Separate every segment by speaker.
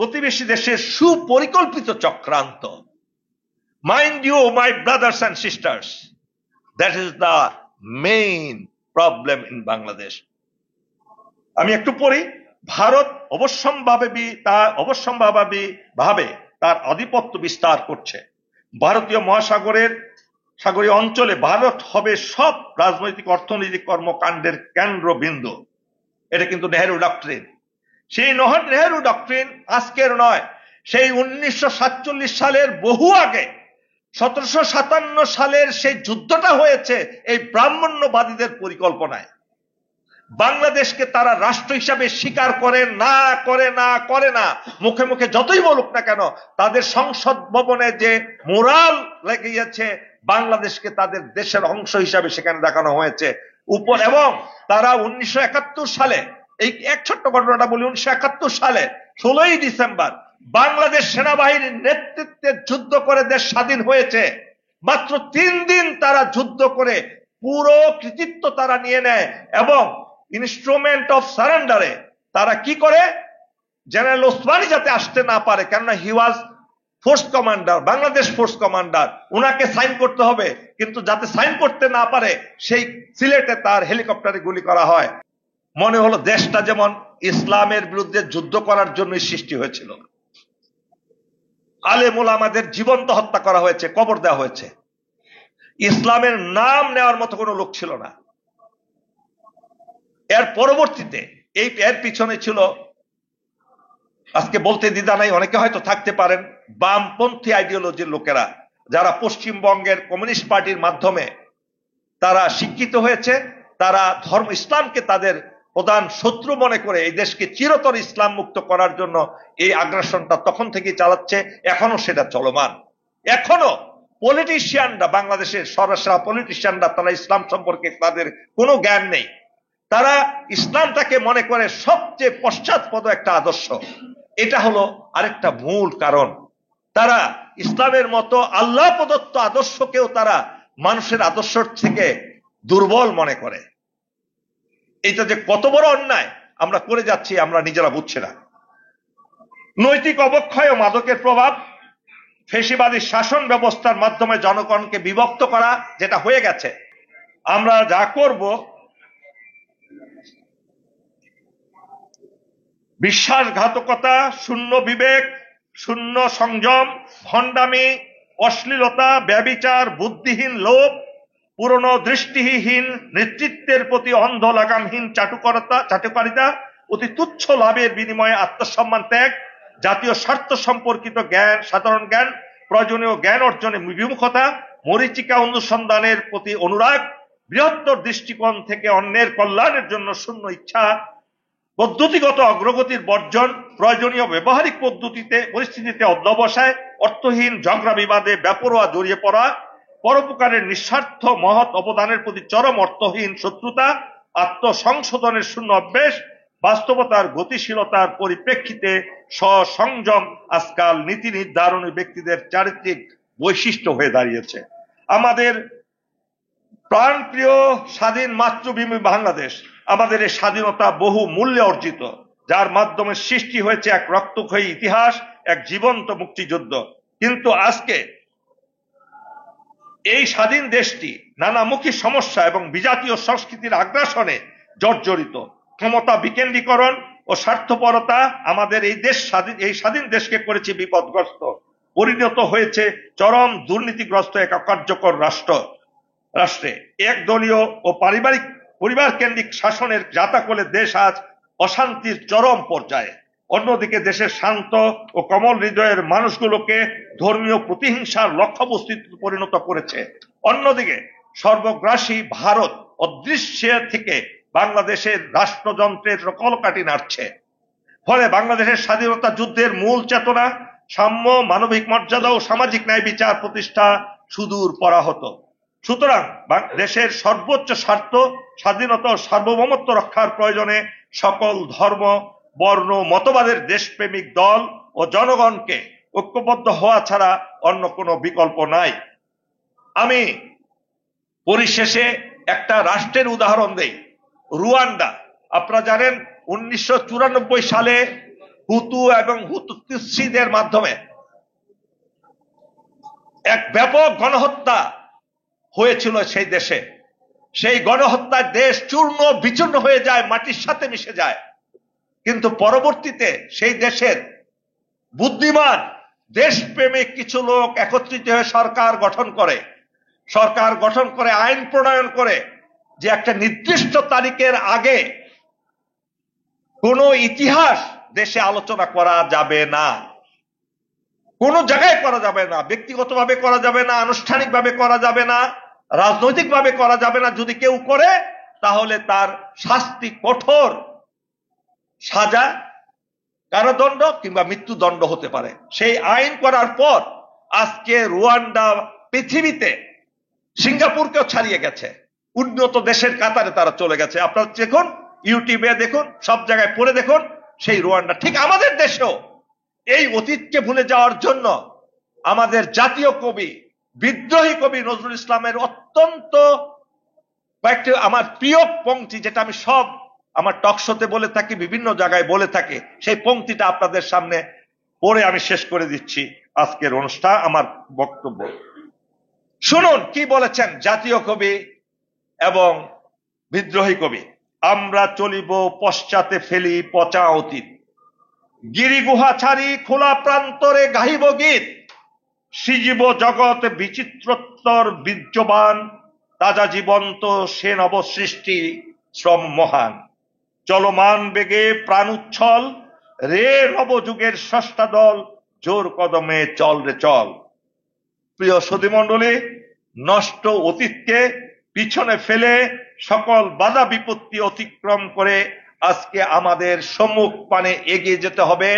Speaker 1: প্রতিবেশী দেশের সুপরিকল্পিত চক্রান্ত। Mind you my brothers and sisters, that is the main problem in Bangladesh. আমি একটু পড়ি। ভারত অবশ্যম্ভাবী তার আধিপত্য বিস্তার করছে। ভারতীয় সাগরীয় অঞ্চলে ভারত হবে সব রাজনৈতিক অর্থনৈতিক কর্মকাণ্ডের কেন্দ্রবিন্দু। এটা কিন্তু নেহেরু ডক্ট্রিন। সেই নেহেরু ডক্ট্রিন আজকের নয়, সেই 1947 সালের বহু আগে 1757 সালের সেই যুদ্ধটা হয়েছে এই ব্রাহ্মণ্যবাদীদের পরিকল্পনায়। বাংলাদেশকে তারা রাষ্ট্র হিসাবে স্বীকার করে না, মুখে মুখে যতই বলুক না কেন, তাদের সংসদ ভবনে যে মোরাল লেগে গেছে, বাংলাদেশকে তাদের দেশের অংশ হিসাবে সেখানে দেখানো হয়েছে এবং তারা 1971 সালে, এই এক ছোট্ট ঘটনাটা বলি, 1971 সালে 16ই ডিসেম্বর বাংলাদেশ সেনাবাহিনীর নেতৃত্বে যুদ্ধ করে দেশ স্বাধীন হয়েছে। মাত্র 3 দিন তারা যুদ্ধ করে পুরো কৃতিত্ব তারা নিয়ে নেয় এবং ইনস্ট্রুমেন্ট অফ সারেন্ডারে তারা কি করে, জেনারেল ওসমানী যাতে আসতে না পারে, কেননা he was force commander, Bangladesh force commander, উনাকে সাইন করতে হবে, কিন্তু যাতে সাইন করতে না পারে সেই সিলেটে তার হেলিকপ্টারে গুলি করা হয়। মনে হলো দেশটা যেমন ইসলামের বিরুদ্ধে যুদ্ধ করার জন্য সৃষ্টি হয়েছিল। আলেম ওলামাদের জীবন্ত হত্যা করা হয়েছে, কবর দেওয়া হয়েছে। ইসলামের নাম নেওয়ার মতো কোনো লোক ছিল না। এর পরবর্তীতে এর পিছনে ছিল, আজকে বলতে দ্বিধা নাই, অনেকে হয়তো থাকতে পারেন, বামপন্থী আইডিওলজির লোকেরা যারা পশ্চিমবঙ্গের কমিউনিস্ট পার্টির মাধ্যমে তারা শিক্ষিত হয়েছে, তারা ইসলামকে তাদের প্রধান শত্রু মনে করে এই দেশকে চিরতর ইসলাম মুক্ত করার জন্য এই আগ্রাসনটা তখন থেকেই চালাচ্ছে, এখনো সেটা চলমান। এখনো পলিটিশিয়ানরা, বাংলাদেশের সরাসরি পলিটিশিয়ানরা, তারা ইসলাম সম্পর্কে তাদের কোনো জ্ঞান নেই। তারা ইসলামটাকে মনে করে সবচেয়ে পশ্চাৎপদ একটা আদর্শ। এটা হলো আরেকটা মূল কারণ। তারা ইসলামের মতো আল্লাহ প্রদত্ত আদর্শকেও তারা মানুষের আদর্শ থেকে দুর্বল মনে করে। এটা যে কত বড় অন্যায় আমরা করে যাচ্ছি আমরা নিজেরা বুঝছি না। নৈতিক অবক্ষয় ও মাদকের প্রভাব, ফ্যাসিবাদী শাসন ব্যবস্থার মাধ্যমে জনগণকে বিভক্ত করা, যেটা হয়ে গেছে। আমরা যা করব, বিশ্বাসঘাতকতা, শূন্য বিবেক, শূন্য সংযম, ভণ্ডামি, অশ্লীলতা, ব্যভিচার, বুদ্ধিহীন লোভ, পুরনো দৃষ্টিহীন নেতৃত্বের প্রতি অন্ধ লাগামহীন চাটুকারিতা, অতি তুচ্ছ লাভের বিনিময়ে আত্মসম্মান ত্যাগ, জাতীয় স্বার্থ সম্পর্কিত জ্ঞান, সাধারণ জ্ঞান, প্রয়োজনীয় জ্ঞান অর্জনে বিমুখতা, মরীচিকা অনুসন্ধানের প্রতি অনুরাগ, বৃহত্তর দৃষ্টিকোণ থেকে অন্যের কল্যাণের জন্য শূন্য ইচ্ছা, পদ্ধতিগত অগ্রগতির বর্জন, প্রয়োজনীয় ব্যবহারিক পরিস্থিতিতে অধ্যবসায়, অর্থহীন ঝগড়া বিবাদে বেপরোয়া জড়িয়ে পড়া, পরোপকারের নিঃস্বার্থ মহৎ অবদানের প্রতি চরম অর্থহীন শত্রুতা, আত্মসংশোধনের শূন্য অভ্যেস, বাস্তবতার গতিশীলতার পরিপ্রেক্ষিতে সসংযম আজকাল নীতি নির্ধারণী ব্যক্তিদের চারিত্রিক বৈশিষ্ট্য হয়ে দাঁড়িয়েছে। আমাদের প্রাণপ্রিয় স্বাধীন মাতৃভূমি বাংলাদেশ, আমাদের এই স্বাধীনতা বহু মূল্যে অর্জিত, যার মাধ্যমে সৃষ্টি হয়েছে এক রক্তক্ষয়ী ইতিহাস, এক জীবন্ত মুক্তিযুদ্ধ। কিন্তু আজকে এই স্বাধীন দেশটি নানামুখী সমস্যা এবং বিজাতীয় সংস্কৃতির আগ্রাসনে জর্জরিত। ক্ষমতা বিকেন্দ্রীকরণ ও স্বার্থপরতা আমাদের এই স্বাধীন দেশকে করেছে বিপদগ্রস্ত, পরিণত হয়েছে চরম দুর্নীতিগ্রস্ত এক অকার্যকর রাষ্ট্রে। একদলীয় ও পরিবার কেন্দ্রিক শাসনের জাতাকলে দেশ আজ অশান্তির চরম পর্যায়ে। অন্যদিকে দেশের শান্ত ও কমল হৃদয়ের মানুষগুলোকে ধর্মীয় প্রতিহিংসার লক্ষ্যবস্তুতে পরিণত করেছে। অন্যদিকে সর্বগ্রাসী ভারত অদৃশ্য থেকে বাংলাদেশের রাষ্ট্রযন্ত্রের কলকাঠি নাড়ছে। ফলে বাংলাদেশের স্বাধীনতা যুদ্ধের মূল চেতনা, সাম্য, মানবিক মর্যাদা ও সামাজিক ন্যায় বিচার প্রতিষ্ঠা সুদূর পরাহত। সুতরাং দেশের সর্বোচ্চ স্বার্থ, স্বাধীনতা ও সার্বভৌমত্ব রক্ষার প্রয়োজনে সকল ধর্ম, বর্ণ, মতবাদের দেশপ্রেমিক দল ও জনগণকে ঐক্যবদ্ধ হওয়া ছাড়া অন্য কোনো বিকল্প নাই। আমি পরিশেষে একটা রাষ্ট্রের উদাহরণ দেই, রুয়ান্ডা। আপনারা জানেন 1994 সালে হুতু এবং হুতুত্সিদের মাধ্যমে এক ব্যাপক গণহত্যা হয়েছিল সেই দেশে। সেই গণহত্যায় দেশ চূর্ণ বিচূর্ণ হয়ে যায়, মাটির সাথে মিশে যায়। কিন্তু পরবর্তীতে সেই দেশের বুদ্ধিমান দেশপ্রেমিক কিছু লোক একত্রিত হয়ে সরকার গঠন করে আইন প্রণয়ন করে যে একটা নির্দিষ্ট তারিখের আগে কোনো ইতিহাস দেশে আলোচনা করা যাবে না, কোন জায়গায় করা যাবে না, ব্যক্তিগতভাবে করা যাবে না, আনুষ্ঠানিকভাবে করা যাবে না, রাজনৈতিকভাবে করা যাবে না। যদি কেউ করে তাহলে তার শাস্তি কঠোর, সাজা, কারাদণ্ড কিংবা মৃত্যুদণ্ড হতে পারে। সেই আইন করার পর আজকে রুয়ান্ডা পৃথিবীতে সিঙ্গাপুরকেও ছাড়িয়ে গেছে, উন্নত দেশের কাতারে তারা চলে গেছে। আপনারা দেখুন, ইউটিউবে দেখুন, সব জায়গায় পড়ে দেখুন, সেই রুয়ান্ডা। ঠিক আমাদের দেশেও এই অতীতকে ভুলে যাওয়ার জন্য আমাদের জাতীয় কবি, বিদ্রোহী কবি নজরুল ইসলামের অত্যন্ত কয়েকটি আমার প্রিয় পংক্তি, যেটা আমি সব আমার টকশোতে বলে থাকি, বিভিন্ন জায়গায় বলে থাকি, সেই পংক্তিটা আপনাদের সামনে পড়ে আমি শেষ করে দিচ্ছি আজকের অনুষ্ঠান, আমার বক্তব্য। শুনুন কি বলেছেন জাতীয় কবি এবং বিদ্রোহী কবি। আমরা চলিব পশ্চাতে ফেলি পচা অতীত, গিরিগুহা ছাড়ি খোলা প্রান্তরে গাহিব গীত, সৃজিব জগৎ বিচিত্রোত্তর বীর্যবান, তাজা জীবন্ত সে নবসৃষ্টি শ্রম মহান, চলমান বেগে প্রাণ উচ্ছল রে নবযুগের ষষ্ঠা দল, জোর কদমে চল রে চল। প্রিয় সুধীমণ্ডলী, নষ্ট অতীতকে পিছনে ফেলে সকল বাধা বিপত্তি অতিক্রম করে আজকে আমাদের সম্মুখ পানে এগিয়ে যেতে হবে।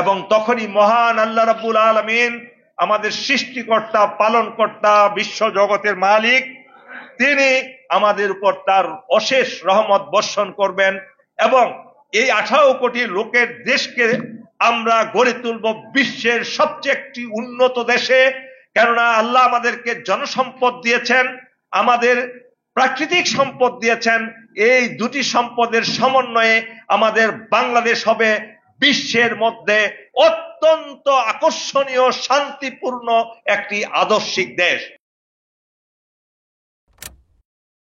Speaker 1: এবং তখনই মহান আল্লাহ রাব্বুল আলামিন, আমাদের সৃষ্টিকর্তা, পালনকর্তা, বিশ্ব জগতের মালিক, তিনি আমাদের উপর তার অশেষ রহমত বর্ষণ করবেন এবং এই 18 কোটি লোকের দেশকে আমরা গড়ে তুলব বিশ্বের সবচেয়ে একটি উন্নত দেশে। কেননা আল্লাহ আমাদেরকে জনসম্পদ দিয়েছেন, আমাদের প্রাকৃতিক সম্পদ দিয়েছেন। এই দুটি সম্পদের সমন্বয়ে আমাদের বাংলাদেশ হবে বিশ্বের মধ্যে অত্যন্ত আকর্ষণীয়, শান্তিপূর্ণ একটি আদর্শিক দেশ।